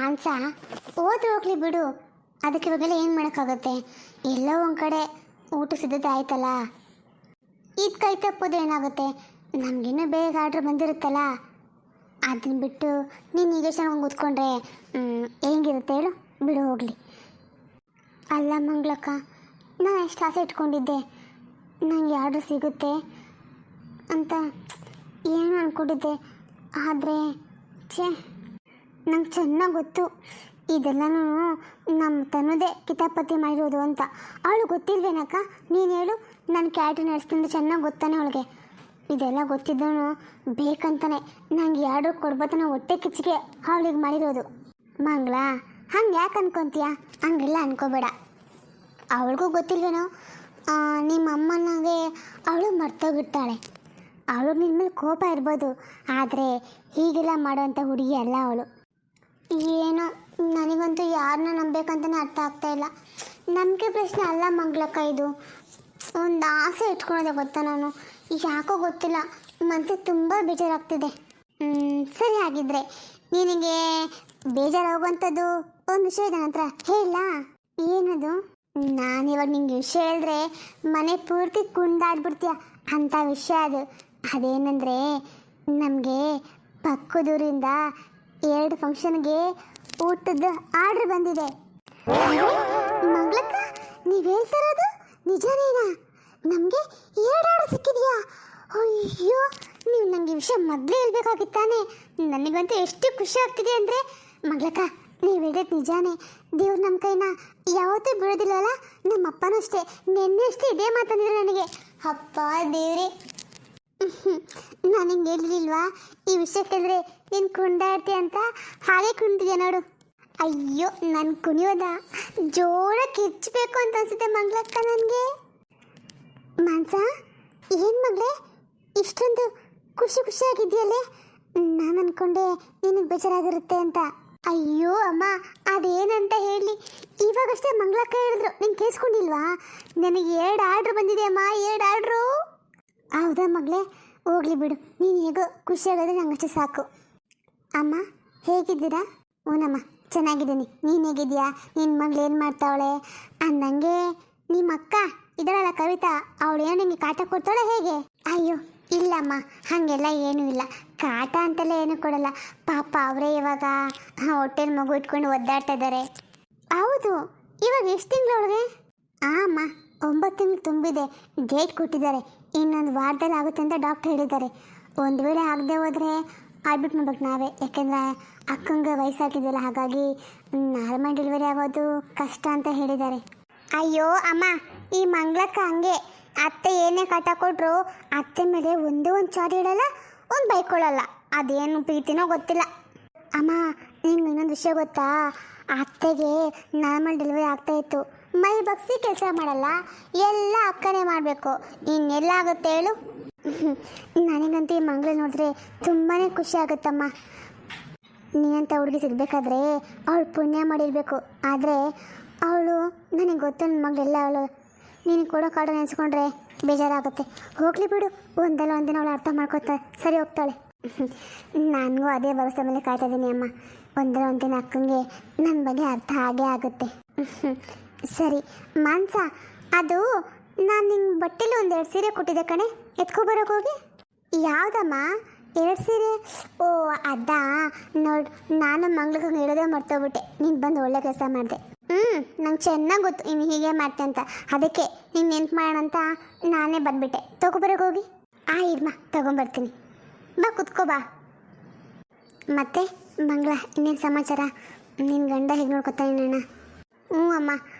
ಮಾಂಸ ಓದು ಹೋಗ್ಲಿ ಬಿಡು. ಅದಕ್ಕೆ ಇವಾಗೆಲ್ಲ ಏನು ಮಾಡೋಕ್ಕಾಗುತ್ತೆ? ಎಲ್ಲೋ ಒಂದು ಕಡೆ ಊಟ ಸಿದ್ಧತೆ ಆಯ್ತಲ್ಲ, ಇದು ಕೈ ತಪ್ಪೋದು ಏನಾಗುತ್ತೆ? ನಮಗಿನ್ನೂ ಬೇಗ ಆರ್ಡ್ರ್ ಬಂದಿರುತ್ತಲ್ಲ, ಅದನ್ನ ಬಿಟ್ಟು ನೀನು ಈಗ ಚೆನ್ನಾಗಿ ಕೂತ್ಕೊಂಡ್ರೆ ಹೆಂಗಿರುತ್ತೆ ಹೇಳು? ಬಿಡು ಹೋಗಲಿ. ಅಲ್ಲ ಮಂಗ್ಳಕ್ಕ, ನಾನು ಎಷ್ಟು ಆಸೆ ಇಟ್ಕೊಂಡಿದ್ದೆ ನನಗೆ ಆರ್ಡ್ರ್ ಸಿಗುತ್ತೆ ಅಂತ, ಏನು ಅಂದ್ಕೊಂಡಿದ್ದೆ. ಆದರೆ ನಂಗೆ ಚೆನ್ನಾಗಿ ಗೊತ್ತು ಇದೆಲ್ಲನೂ ನಮ್ಮ ತನ್ನದೇ ಕಿತಾಪತಿ ಮಾಡಿರೋದು ಅಂತ. ಅವಳು ಗೊತ್ತಿಲ್ವೇನಕ್ಕ? ನೀನು ಹೇಳು. ನಾನು ಕ್ಯಾಟ್ರಿನ್ ನಡೆಸ್ತಿಂದು ಚೆನ್ನಾಗಿ ಗೊತ್ತಾನೆ ಅವಳಿಗೆ. ಇದೆಲ್ಲ ಗೊತ್ತಿದ್ದವನು ಬೇಕಂತಾನೆ ನನಗೆ ಆರ್ಡ್ರ್ ಕೊಡ್ಬೋತಾನೆ ಹೊಟ್ಟೆ ಕಿಚ್ಚಿಗೆ ಅವಳಿಗೆ ಮಾಡಿರೋದು. ಮಂಗಳ, ಹಂಗೆ ಯಾಕೆ ಅನ್ಕೊತೀಯ? ಹಂಗೆಲ್ಲ ಅನ್ಕೋಬೇಡ. ಅವಳಿಗೂ ಗೊತ್ತಿಲ್ವೇನೋ, ನಿಮ್ಮ ಅಮ್ಮನಿಗೆ ಅವಳು ಮರ್ತೋಗಿರ್ತಾಳೆ. ಅವಳು ನಿನ್ನ ಮೇಲೆ ಕೋಪ ಇರ್ಬೋದು, ಆದರೆ ಹೀಗೆಲ್ಲ ಮಾಡೋವಂಥ ಹುಡುಗಿ ಅಲ್ಲ ಅವಳು. ಏನೋ ನನಗಂತೂ ಯಾರನ್ನ ನಂಬೇಕಂತಲೇ ಅರ್ಥ ಆಗ್ತಾಯಿಲ್ಲ. ನಂಬಿಕೆ ಪ್ರಶ್ನೆ ಅಲ್ಲ ಮಂಗ್ಳಕ್ಕ, ಇದು ಒಂದು ಆಸೆ ಇಟ್ಕೊಳ್ಳೋದೆ ಗೊತ್ತಾ. ನಾನು ಯಾಕೋ ಗೊತ್ತಿಲ್ಲ, ಮನಸ್ಸಿಗೆ ತುಂಬ ಬೇಜಾರಾಗ್ತಿದೆ. ಸರಿ, ಹಾಗಿದ್ರೆ ನಿನಗೆ ಬೇಜಾರಾಗುವಂಥದ್ದು ಒಂದು ವಿಷಯ ಇದೆ ನನ್ನ ಹತ್ರ, ಹೇಳ. ಏನದು? ನಾನಿವಾಗ ನಿಂಗೆ ವಿಷಯ ಹೇಳಿದ್ರೆ ಮನೆ ಪೂರ್ತಿ ಕುಂದಾಡ್ಬಿಡ್ತೀಯ ಅಂಥ ವಿಷಯ ಅದು. ಅದೇನೆಂದರೆ, ನಮಗೆ ಪಕ್ಕದೂರಿಂದ 2 ಫಂಕ್ಷನ್ಗೆ ಊಟದ ಆರ್ಡ್ರ್ ಬಂದಿದೆ. ಮಂಗ್ಳಕ್ಕ, ನೀವು ಹೇಳ್ತಾ ಇರೋದು ನಿಜನೇನಾ? ನಮಗೆ 2 ಆರ್ಡ್ರ್ ಸಿಕ್ಕಿದೆಯಾ? ಅಯ್ಯೋ, ನೀವು ನನಗೆ ವಿಷಯ ಮೊದಲೇ ಹೇಳ್ಬೇಕಾಗಿತ್ತಾನೆ. ನನಗಂತೂ ಎಷ್ಟು ಖುಷಿ ಆಗ್ತಿದೆ ಅಂದರೆ. ಮಂಗ್ಳಕ್ಕ, ನೀವು ಹೇಳಿದ್ ನಿಜಾನೇ. ದೇವ್ರು ನಮ್ಮ ಕೈನ ಯಾವತ್ತೂ ಬಿಡೋದಿಲ್ಲವಲ್ಲ. ನಮ್ಮ ಅಪ್ಪನೂ ಅಷ್ಟೇ, ನಿನ್ನೆ ಅಷ್ಟೇ ಇದೇ ಮಾತಂದಿದ್ರು ನನಗೆ. ಅಪ್ಪ ದೇವ್ರಿ, ನಾನು ಹಿಂಗೆ ಹೇಳಿಲ್ವಾ ಈ ವಿಷಯ ಕೇಳಿದ್ರೆ ನೀನು ಕುಂದಾಡ್ತಿ ಅಂತ? ಹಾಗೆ ಕುಂತಿದ್ಯಾ ನೋಡು. ಅಯ್ಯೋ, ನಾನು ಕುಣಿಯೋದ ಜೋರಾಗಿ ಕಿರ್ಚಬೇಕು ಅಂತ ಅನ್ಸುತ್ತೆ ಮಂಗ್ಳಕ್ಕ ನನಗೆ. ಮಾನ್ಸ, ಏನು ಮಗಳೇ ಇಷ್ಟೊಂದು ಖುಷಿಯಾಗಿದೆಯಲ್ಲೇ? ನಾನು ಅಂದ್ಕೊಂಡೆ ನಿನಗೆ ಬೇಜಾರಾಗಿರುತ್ತೆ ಅಂತ. ಅಯ್ಯೋ ಅಮ್ಮ, ಅದೇನಂತ ಹೇಳಿ, ಇವಾಗಷ್ಟೇ ಮಂಗ್ಳಕ್ಕ ಹೇಳಿದ್ರು, ನೀನು ಕೇಳಿಸ್ಕೊಂಡಿಲ್ವಾ? ನನಗೆ 2 ಆರ್ಡ್ರ್ ಬಂದಿದೆ ಅಮ್ಮ, 2 ಆರ್ಡ್ರು. ಹೌದಾ ಮಗಳೇ? ಹೋಗ್ಲಿ ಬಿಡು, ನೀನು ಹೇಗೋ ಖುಷಿಯಾಗೋದ್ರೆ ನಂಗಷ್ಟೇ ಸಾಕು. ಅಮ್ಮ ಹೇಗಿದ್ದೀರಾ? ಹ್ಞೂನಮ್ಮ ಚೆನ್ನಾಗಿದ್ದೀನಿ. ನೀನು ಹೇಗಿದ್ದೀಯಾ? ನಿನ್ನ ಮಗಳು ಏನು ಮಾಡ್ತಾವಳೆ? ಅಂದಂಗೆ ನಿಮ್ಮ ಅಕ್ಕ ಇದಳಲ್ಲ ಕವಿತಾ, ಅವಳೇನೋ ನಿಮಗೆ ಕಾಟ ಕೊಡ್ತಾಳೆ ಹೇಗೆ? ಅಯ್ಯೋ ಇಲ್ಲಮ್ಮ, ಹಾಗೆಲ್ಲ ಏನೂ ಇಲ್ಲ. ಕಾಟ ಅಂತೆಲ್ಲ ಏನೂ ಕೊಡಲ್ಲ. ಪಾಪ ಅವರೇ ಇವಾಗ ಹೊಟ್ಟೆಲಿ ಮಗು ಇಟ್ಕೊಂಡು ಒದ್ದಾಡ್ತಾ ಇದ್ದಾರೆ. ಹೌದು, ಇವಾಗ ಎಷ್ಟು ತಿಂಗಳು ಅವಳಿಗೆ? ಅಮ್ಮ 9 ತಿಂಗಳು ತುಂಬಿದೆ. ಡೇಟ್ ಕೊಟ್ಟಿದ್ದಾರೆ, ಇನ್ನೊಂದು ವಾರದಲ್ಲಿ ಆಗುತ್ತೆ ಅಂತ ಡಾಕ್ಟರ್ ಹೇಳಿದ್ದಾರೆ. ಒಂದು ವೇಳೆ ಆಗದೆ ಹೋದರೆ ಅಡ್ಮಿಟ್ ಮಾಡ್ಬೇಕು ನಾವೇ. ಯಾಕೆಂದರೆ ಅಕ್ಕಂಗೆ ವಯಸ್ಸಾಗಿದೆಯಲ್ಲ, ಹಾಗಾಗಿ ನಾರ್ಮಲ್ ಡೆಲಿವರಿ ಆಗೋದು ಕಷ್ಟ ಅಂತ ಹೇಳಿದ್ದಾರೆ. ಅಯ್ಯೋ ಅಮ್ಮ, ಈ ಮಂಗ್ಳಕ್ಕ ಹಂಗೆ. ಅತ್ತೆ ಏನೇ ಕಾಟ ಕೊಟ್ಟರು ಅತ್ತೆ ಮೇಲೆ ಒಂದು ಚಾಡಿ ಇಡಲ್ಲ, ಒಂದು ಬೈಕೊಳ್ಳಲ್ಲ. ಅದೇನು ಪ್ರೀತಿನೋ ಗೊತ್ತಿಲ್ಲ. ಅಮ್ಮ, ನಿಮ್ಗೆ ಇನ್ನೊಂದು ವಿಷಯ ಗೊತ್ತಾ? ಅತ್ತೆಗೆ ನಾರ್ಮಲ್ ಡೆಲಿವರಿ ಆಗ್ತಾಯಿತ್ತು. ಮೈ ಬಗ್ಸಿ ಕೆಲಸ ಮಾಡಲ್ಲ, ಎಲ್ಲ ಅಕ್ಕನೇ ಮಾಡಬೇಕು. ಇನ್ನೆಲ್ಲ ಆಗುತ್ತೆ ಹೇಳು? ನನಗಂತೂ ಈ ಮಂಗಳ ನೋಡಿದ್ರೆ ತುಂಬಾ ಖುಷಿ ಆಗುತ್ತಮ್ಮ. ನೀನಂತ ಹುಡುಗಿ ಸಿಗಬೇಕಾದ್ರೆ ಅವಳು ಪುಣ್ಯ ಮಾಡಿರಬೇಕು. ಆದರೆ ಅವಳು ನನಗೆ ಗೊತ್ತು, ನನ್ನ ಮಗಳೆಲ್ಲ ಅವಳು. ನೀನು ಕೊಡೋ ಕಾಡು ನೆನೆಸ್ಕೊಂಡ್ರೆ ಬೇಜಾರಾಗುತ್ತೆ. ಹೋಗಲಿ ಬಿಡು, ಒಂದಲ್ಲ ಒಂದಿನ ಅವಳು ಅರ್ಥ ಮಾಡ್ಕೊತಾಳೆ, ಸರಿ ಹೋಗ್ತಾಳೆ. ನನಗೂ ಅದೇ ಭರವಸೆ ಮೇಲೆ ಕಾಯ್ತಾ ಇದ್ದೀನಿ ಅಮ್ಮ. ಒಂದಲ್ಲ ಒಂದಿನ ಅಕ್ಕಂಗೆ ನನ್ನ ಬಗ್ಗೆ ಅರ್ಥ ಆಗೇ ಆಗುತ್ತೆ. ಸರಿ ಮಾನ್ಸ, ಅದು ನಾನು ನಿಂಗೆ ಬಟ್ಟೆಲಿ 2 ಸೀರೆ ಕೊಟ್ಟಿದ್ದೆ ಕಣೆ, ಎತ್ಕೊಬರೋಕೆ ಹೋಗಿ. ಯಾವುದಮ್ಮ 2 ಸೀರೆ? ಓ ಅದಾ, ನೋಡು ನಾನು ಮಂಗ್ಳಿಗೆ ಹೇಳೋದೇ ಮರ್ತೋಗ್ಬಿಟ್ಟೆ. ನೀನು ಬಂದು ಒಳ್ಳೆ ಕೆಲಸ ಮಾಡಿದೆ. ನಂಗೆ ಚೆನ್ನಾಗಿ ಗೊತ್ತು ನೀನು ಹೀಗೆ ಮಾಡ್ತೆ ಅಂತ. ಅದಕ್ಕೆ ನೀನು ನೆನ್ಪು ಮಾಡೋಣ ಅಂತ ನಾನೇ ಬಂದುಬಿಟ್ಟೆ. ತೊಗೊಬರೋಕೆ ಹೋಗಿ. ಇರ್ಮ ತೊಗೊಂಬರ್ತೀನಿ, ಬಾ ಕುತ್ಕೋ ಬಾ. ಮತ್ತೆ ಮಂಗಳ, ಇನ್ನೇನು ಸಮಾಚಾರ? ನಿನ್ನ ಗಂಡ ಹೇಗೆ ನೋಡ್ಕೊತಾನೆ ನಿನ್ನ? ಹ್ಞೂ ಅಮ್ಮ,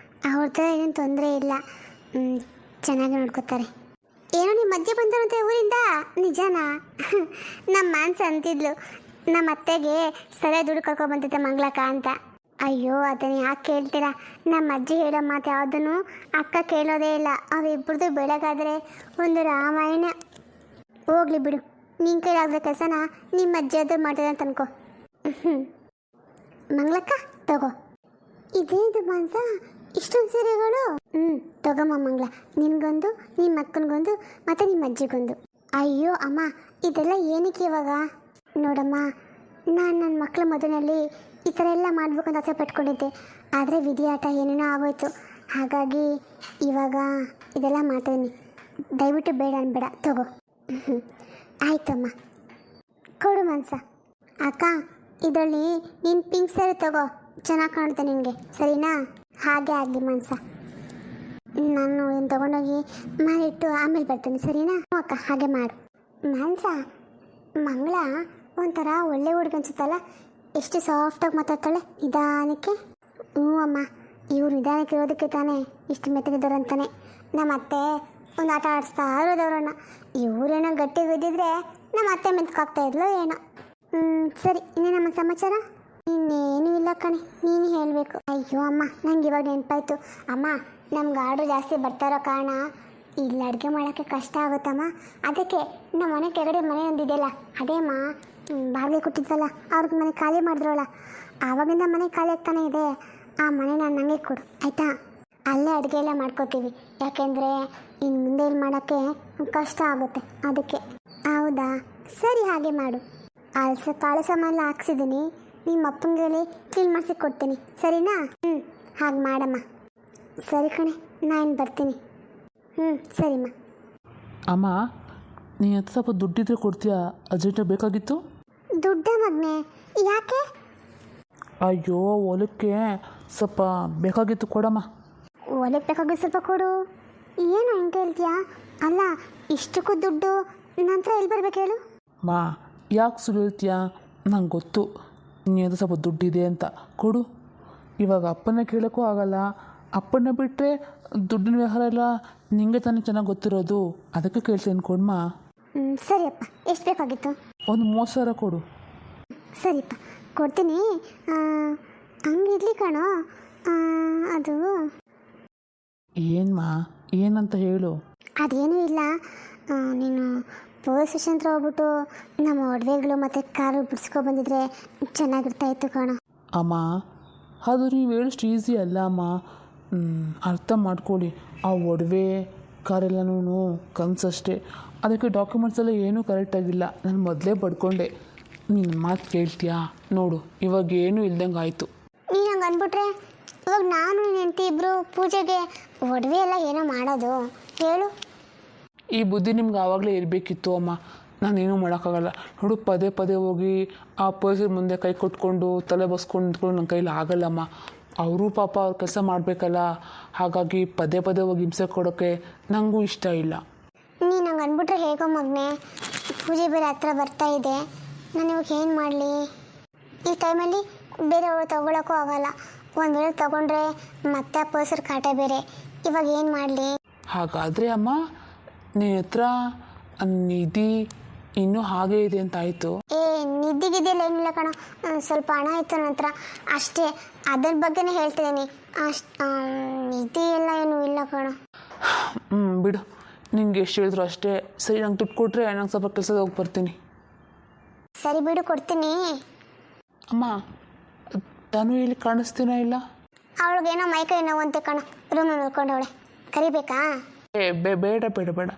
ಅವ್ರದ್ದು ಏನೇನು ತೊಂದರೆ ಇಲ್ಲ, ಚೆನ್ನಾಗಿ ನೋಡ್ಕೊತಾರೆ. ಏನೋ ನಿಮ್ಮ ಅಜ್ಜಿ ಬಂದರಂತೆ ಊರಿಂದ, ನಿಜಾನಾ? ನಮ್ಮ ಮಾನ್ಸ ಅಂತಿದ್ಲು, ನಮ್ಮ ಅತ್ತೆಗೆ ಸರಿಯಾಗಿ ದುಡ್ಡು ಕರ್ಕೊಬಂದಿದ್ದೆ ಮಂಗ್ಳಕ್ಕ ಅಂತ. ಅಯ್ಯೋ ಅದನ್ನು ಯಾಕೆ ಕೇಳ್ತೀರಾ? ನಮ್ಮ ಅಜ್ಜಿ ಹೇಳೋ ಮಾತು ಯಾವುದನ್ನು ಅಕ್ಕ ಕೇಳೋದೇ ಇಲ್ಲ. ಅವಿಬ್ಬರದು ಬೆಳಗಾದರೆ ಒಂದು ರಾಮಾಯಣ. ಹೋಗ್ಲಿ ಬಿಡು, ನಿನ್ನ ಕೈಲಾಗದ ಕೆಲಸನ ನಿಮ್ಮ ಅಜ್ಜಿ ಅದು ಮಾಡ್ತದೆ ಅಂತ ಅನ್ಕೋ. ಮಂಗ್ಳಕ್ಕ ತಗೋ. ಇದೇನು ಮಾನ್ಸ, ಇಷ್ಟೊಂದು ಸೀರೆಗಳು? ತಗೊಮ್ಮ ಮಂಗ್ಳ, ನಿನಗೊಂದು, ನಿಮ್ಮ ಅಕ್ಕನಿಗೊಂದು, ಮತ್ತು ನಿಮ್ಮ ಅಜ್ಜಿಗೊಂದು. ಅಯ್ಯೋ ಅಮ್ಮ, ಇದೆಲ್ಲ ಏನಕ್ಕೆ ಇವಾಗ? ನೋಡಮ್ಮ, ನಾನು ನನ್ನ ಮಕ್ಕಳ ಮದುವೆಯಲ್ಲಿ ಈ ಥರ ಎಲ್ಲ ಮಾಡಬೇಕು ಅಂತ ಆಸೆ ಪಟ್ಕೊಂಡಿದ್ದೆ. ಆದರೆ ವಿಧಿಯಾಟ ಏನೇನೋ ಆಗೋಯ್ತು. ಹಾಗಾಗಿ ಇವಾಗ ಇದೆಲ್ಲ ಮಾಡ್ತಾಯಿದ್ದೀನಿ. ದಯವಿಟ್ಟು ಬೇಡ ಅನ್ಬೇಡ, ತಗೋ. ಆಯ್ತಮ್ಮ, ಕೊಡು ಮನ್ಸ. ಅಕ್ಕ, ಇದರಲ್ಲಿ ನೀನು ಪಿಂಕ್ ಸ್ಯಾರಿ ತಗೋ, ಚೆನ್ನಾಗಿ ಕಾಣುತ್ತೆ ನಿನಗೆ, ಸರಿನಾ? ಹಾಗೆ ಆಗಲಿ ಮನ್ಸ. ನಾನು ಏನು ತೊಗೊಂಡೋಗಿ ಮಾಡಿಟ್ಟು ಆಮೇಲೆ ಬರ್ತೀನಿ, ಸರಿನಾ? ಅಕ್ಕ, ಹಾಗೆ ಮಾಡು. ಮನ್ಸ, ಮಂಗಳ ಒಂಥರ ಒಳ್ಳೆ ಹುಡುಗ ಅನ್ಸುತ್ತಲ್ಲ, ಎಷ್ಟು ಸಾಫ್ಟಾಗಿ ಮಾತಾಡ್ತಾಳೆ ನಿಧಾನಕ್ಕೆ. ಹ್ಞೂ ಅಮ್ಮ, ಇವ್ರು ನಿಧಾನಕ್ಕೆ ಇರೋದಕ್ಕೆ ತಾನೇ ಇಷ್ಟು ಮೆತ್ತಗಿದ್ದಾರಂತಾನೆ. ನಮ್ಮ ಅತ್ತೆ ಒಂದು ಆಟ ಆಡಿಸ್ತಾ ಇರೋದವ್ರನ್ನ. ಇವರೇನೋ ಗಟ್ಟಿ ಬಿದ್ದಿದ್ರೆ ನಮ್ಮ ಅತ್ತೆ ಮೆತ್ಕಾಗ್ತಾ ಇದ್ಲು ಏನೋ. ಸರಿ, ಇನ್ನೇ ನಮ್ಮ ಸಮಾಚಾರ? ಇನ್ನೇನು ಇಲ್ಲ ಕಣೆ, ನೀನು ಹೇಳಬೇಕು. ಅಯ್ಯೋ ಅಮ್ಮ, ನಂಗೆ ಇವಾಗ ನೆನಪಾಯ್ತು. ಅಮ್ಮ, ನಮ್ಗೆ ಆರ್ಡ್ರ್ ಜಾಸ್ತಿ ಬರ್ತಾರೋ ಕಾರಣ ಇಲ್ಲಿ ಅಡುಗೆ ಮಾಡೋಕ್ಕೆ ಕಷ್ಟ ಆಗುತ್ತಮ್ಮ. ಅದಕ್ಕೆ ನಮ್ಮ ಮನೆ ಕೆಳಗಡೆ ಮನೆ ಒಂದಿದೆಯಲ್ಲ, ಅದೇಮ್ಮ ಬಾಗಿಲು ಕೊಟ್ಟಿದ್ದಲ್ಲ, ಅವ್ರಿಗೆ ಮನೆ ಖಾಲಿ ಮಾಡಿದ್ರಲ್ಲ, ಆವಾಗಿಂದ ಮನೆ ಖಾಲಿ ಆಗ್ತಾನೆ ಇದೆ. ಆ ಮನೆ ನಾನು ನನಗೆ ಕೊಡು, ಆಯಿತಾ? ಅಲ್ಲೇ ಅಡುಗೆ ಎಲ್ಲ ಮಾಡ್ಕೋತೀವಿ. ಯಾಕೆಂದರೆ ಇನ್ನು ಮುಂದೆ ಇಲ್ಲಿ ಮಾಡೋಕ್ಕೆ ಕಷ್ಟ ಆಗುತ್ತೆ, ಅದಕ್ಕೆ. ಹೌದಾ, ಸರಿ, ಹಾಗೆ ಮಾಡು. ಕಾಳು ಸಾಮಾನೆಲ್ಲ ಹಾಕ್ಸಿದ್ದೀನಿ, ನಿಮ್ಮ ಅಪ್ಪಂಗೆ ಹೇಳಿ ಕ್ಲೀನ್ ಮಾಡಿಸಿ ಕೊಡ್ತೀನಿ, ಸರಿನಾ? ಹಾಗೆ ಮಾಡಮ್ಮ. ಸರಿ ಕಣೆ, ನಾನು ಬರ್ತೀನಿ. ಸರಿಮ್ಮ. ಅಮ್ಮ, ನೀನು ಹತ್ತು ಸ್ವಲ್ಪ ದುಡ್ಡಿದ್ರೆ ಕೊಡ್ತೀಯಾ? ಅರ್ಜೆಂಟಾಗಿ ಬೇಕಾಗಿತ್ತು. ದುಡ್ಡ ಮಗನೆ, ಯಾಕೆ? ಅಯ್ಯೋ, ಹೊಲಕ್ಕೆ ಸ್ವಲ್ಪ ಬೇಕಾಗಿತ್ತು, ಕೊಡಮ್ಮ. ಹೊಲಕ್ಕೆ ಬೇಕಾಗಿತ್ತು, ಸ್ವಲ್ಪ ಕೊಡು. ಏನು ಹಿಂಗೆ ಹೇಳ್ತೀಯಾ? ಅಲ್ಲ, ಇಷ್ಟಕ್ಕೂ ದುಡ್ಡು ನಂತರ ಎಲ್ಲಿ ಬರ್ಬೇಕು ಹೇಳು? ಮಾ, ಯಾಕೆ ಸುಳ್ಳು ಹೇಳ್ತೀಯಾ? ನಂಗೆ ಗೊತ್ತು ನೀನು ಸ್ವಲ್ಪ ದುಡ್ಡಿದೆ ಅಂತ. ಕೊಡು. ಇವಾಗ ಅಪ್ಪನ ಕೇಳೋಕ್ಕೂ ಆಗಲ್ಲ. ಅಪ್ಪನ ಬಿಟ್ಟರೆ ದುಡ್ಡಿನ ವ್ಯವಹಾರ ಎಲ್ಲ ನಿಂಗೆ ತಾನೇ ಚೆನ್ನಾಗಿ ಗೊತ್ತಿರೋದು, ಅದಕ್ಕೆ ಕೇಳ್ತೀನಿ, ಕೊಡಮ್ಮ. ಸರಿಯಪ್ಪ, ಎಷ್ಟು ಬೇಕಾಗಿತ್ತು? ಒಂದು 30,000 ಕೊಡು. ಸರಿಪ್ಪ, ಕೊಡ್ತೀನಿ. ಹಂಗೆ ಇರಲಿ ಕಣೋ. ಅದು ಏನಮ್ಮ, ಏನಂತ ಹೇಳು. ಅದೇನೂ ಇಲ್ಲ. ನೀನು ಪೊಲೀಸ್ ಸ್ಟೇಷನ್ ಹತ್ರ ಹೋಗ್ಬಿಟ್ಟು ನಮ್ಮ ಒಡವೆಗಳು ಮತ್ತು ಕಾರು ಬಿಡಿಸ್ಕೊಬಂದಿದ್ರೆ ಚೆನ್ನಾಗಿರ್ತಾಯಿತ್ತು ಕಣೋ. ಅಮ್ಮ, ಅದು ನೀವು ಹೇಳಷ್ಟು ಈಸಿ ಅಲ್ಲ ಅಮ್ಮ. ಅರ್ಥ ಮಾಡ್ಕೊಳ್ಳಿ. ಆ ಒಡವೆ ಕಾರೆಲ್ಲನೂ ಕನಸಷ್ಟೇ. ಅದಕ್ಕೆ ಡಾಕ್ಯುಮೆಂಟ್ಸ್ ಎಲ್ಲ ಏನೂ ಕರೆಕ್ಟಾಗಿಲ್ಲ. ನಾನು ಮೊದಲೇ ಪಡ್ಕೊಂಡೆ. ನಿನ್ನ ಮಾತು ಕೇಳ್ತೀಯಾ? ನೋಡು, ಇವಾಗ ಏನೂ ಇಲ್ದಂಗೆ ಆಯಿತು. ನೀನು ಹಂಗೆ ಅಂದ್ಬಿಟ್ರೆ ಇವಾಗ ನಾನು ನೀನು ಹೆಂಡತಿ ಇಬ್ಬರು ಪೂಜೆಗೆ ಒಡವೆ ಎಲ್ಲ ಏನೋ ಮಾಡೋದು ಹೇಳು. ಈ ಬುದ್ಧಿ ನಿಮ್ಗೆ ಆವಾಗಲೇ ಇರಬೇಕಿತ್ತು ಅಮ್ಮ. ನಾನೇನೂ ಮಾಡೋಕ್ಕಾಗಲ್ಲ. ನೋಡು, ಪದೇ ಪದೇ ಹೋಗಿ ಆ ಪರ್ಸನ್ ಮುಂದೆ ಕೈ ಕೊಟ್ಕೊಂಡು ತಲೆ ಬಸ್ಕೊಂಡು ನಿಂತ್ಕೊಂಡು ನನ್ನ ಕೈಲಿ ಆಗಲ್ಲಮ್ಮ. ಅವರು ಪಾಪ ಅವ್ರ ಕೆಲಸ ಮಾಡಬೇಕಲ್ಲ. ಹಾಗಾಗಿ ಪದೇ ಪದೇ ಹೋಗಿ ಹಿಂಸೆ ಕೊಡೋಕ್ಕೆ ನನಗೂ ಇಷ್ಟ ಇಲ್ಲ. ನೀನು ಹಂಗೆ ಅಂದ್ಬಿಟ್ರೆ ಹೇಗೋ ಮಗನೆ. ಪೂಜೆ ಬೇರೆ ಹತ್ರ ಬರ್ತಾ ಇದೆ. ನಾನು ಇವಾಗ ಏನು ಮಾಡಲಿ? ಈ ಟೈಮಲ್ಲಿ ಬೇರೆಯವರು ತೊಗೊಳಕ್ಕೂ ಆಗಲ್ಲ. ಒಂದು ವೇಳೆ ತೊಗೊಂಡ್ರೆ ಮತ್ತೆ ಪರ್ಸರ್ ಕಾಟ ಬೇರೆ. ಇವಾಗ ಏನು ಮಾಡಲಿ? ಹಾಗಾದರೆ ಅಮ್ಮ, ನಿನ್ನ ಹತ್ರ ನಿಧಿ ಇನ್ನೂ ಹಾಗೆ ಇದೆ ಅಂತ ಆಯಿತು. ನಿದ್ದಿಗಿದೆಯಲ್ಲ, ಏನಿಲ್ಲ ಕಣೋ. ಸ್ವಲ್ಪ ಹಣ ಇತ್ತು ನನ್ನ ಹತ್ರ ಅಷ್ಟೇ. ಅದ್ರ ಬಗ್ಗೆನೇ ಹೇಳ್ತಿದ್ದೀನಿ. ನಿಧಿ ಎಲ್ಲ ಏನೂ ಇಲ್ಲ ಕಣೋ. ಬಿಡು, ನಿಂಗೆ ಎಷ್ಟು ಹೇಳಿದ್ರು ಅಷ್ಟೇ. ಸರಿ, ನಂಗೆ ದುಡ್ಡು ಕೊಟ್ಟರೆ ನಂಗೆ ಸ್ವಲ್ಪ ಕೆಲಸದ ಹೋಗಿ ಬರ್ತೀನಿ. ಸರಿ ಬಿಡು, ಕೊಡ್ತೀನಿ. ಅಮ್ಮ, ನಾನು ಇಲ್ಲಿ ಕಾಣಿಸ್ತೀನ ಇಲ್ಲ? ಅವಳಿಗೇನೋ ಮೈಕೈ ನೋವಂತೆ ಕಣೋ, ರೂಮ್ ನೋಡ್ಕೊಂಡವಳೆ. ಕರಿಬೇಕಾ? ಬೇಡ ಬೇಡ ಬೇಡ.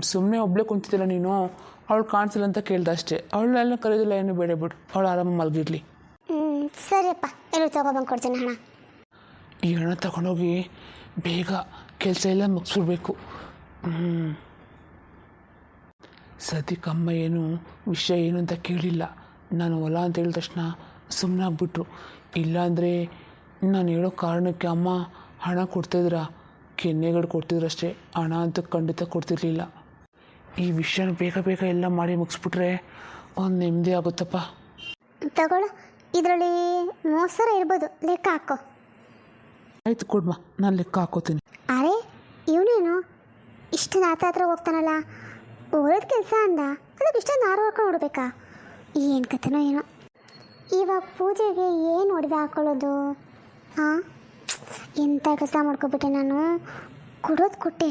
ಸುಮ್ಮನೆ ಒಬ್ಬಳೇ ಕುಂತಿದ್ದಿಲ್ಲ ನೀನು. ಅವಳು ಕಾಣಿಸಿಲ್ಲ ಅಂತ ಕೇಳ್ದೆ ಅಷ್ಟೇ. ಅವಳನ್ನೆಲ್ಲ ಕರೆಯೋದಿಲ್ಲ, ಏನು ಬೇಡ ಬಿಡು. ಅವಳು ಆರಾಮಾಗಿ ಮಲಗಿರ್ಲಿ. ಸರಿಯಪ್ಪ, ಎಲ್ಲೂ ತೊಗೊಬಂದು ಕೊಡ್ತೀನಿ ಹಣ. ಈ ಹಣ ತಗೊಂಡೋಗಿ ಬೇಗ ಕೆಲಸ ಎಲ್ಲ ಮುಗಿಸ್ಬಿಡ್ಬೇಕು. ಸದ್ಯಕ್ಕಮ್ಮ ಏನು ವಿಷಯ ಏನು ಅಂತ ಕೇಳಿಲ್ಲ. ನಾನು ಹೊಲ ಅಂತ ಹೇಳಿದ ತಕ್ಷಣ ಸುಮ್ಮನಾಗ್ಬಿಟ್ರು. ಇಲ್ಲಾಂದರೆ ನಾನು ಹೇಳೋ ಕಾರಣಕ್ಕೆ ಅಮ್ಮ ಹಣ ಕೊಡ್ತಾಯಿದ್ರ, ಕೆನ್ನೆಗಳು ಕೊಡ್ತಿದ್ರಷ್ಟೇ. ಹಣ ಅಂತ ಖಂಡಿತ ಕೊಡ್ತಿರ್ಲಿಲ್ಲ. ಈ ವಿಷಯನ ಬೇಗ ಬೇಗ ಎಲ್ಲ ಮಾಡಿ ಮುಗಿಸ್ಬಿಟ್ರೆ ಒಂದು ನೆಮ್ಮದಿ ಆಗುತ್ತಪ್ಪ. ತಗೊಳ್ಳು, ಇದರಲ್ಲಿ 30,000 ಇರ್ಬೋದು, ಲೆಕ್ಕ ಹಾಕೋ. ಆಯ್ತು ಕೊಡ್ಮ, ನಾನು ಲೆಕ್ಕ ಹಾಕೋತೀನಿ. ಅರೆ, ಇವನೇನು ಇಷ್ಟು ಹತ್ರ ಹೋಗ್ತಾನಲ್ಲ? ಒಳ್ಳೆದ ಕೆಲಸ ಅಂದ, ಅದಕ್ಕೆ ಇಷ್ಟೊಂದು ಹಾರು ಹಾಕೊಂಡು ನೋಡ್ಬೇಕಾ? ಏನು ಕಥೆನೋ ಏನೋ. ಇವಾಗ ಪೂಜೆಗೆ ಏನು ಒಡವೆ ಹಾಕೊಳ್ಳೋದು? ಹಾಂ, ಎಂಥ ಕೆಲಸ ಮಾಡ್ಕೊಬಿಟ್ಟೆ ನಾನು. ಕೊಡೋದು ಕೊಟ್ಟೆ,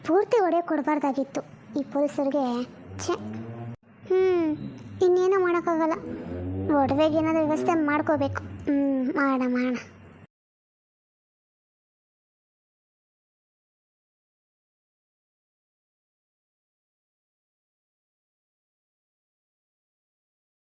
ಪೂರ್ತಿ ಒಡೆಯ ಕೊಡಬಾರ್ದಾಗಿತ್ತು ಈ ಪೊಲೀಸರಿಗೆ. ಛೆ, ಇನ್ನೇನೋ ಮಾಡೋಕ್ಕಾಗಲ್ಲ. ಒಡವೆಗೆ ಏನಾದರೂ ವ್ಯವಸ್ಥೆ ಮಾಡ್ಕೋಬೇಕು. ಮಾಡೋಣ.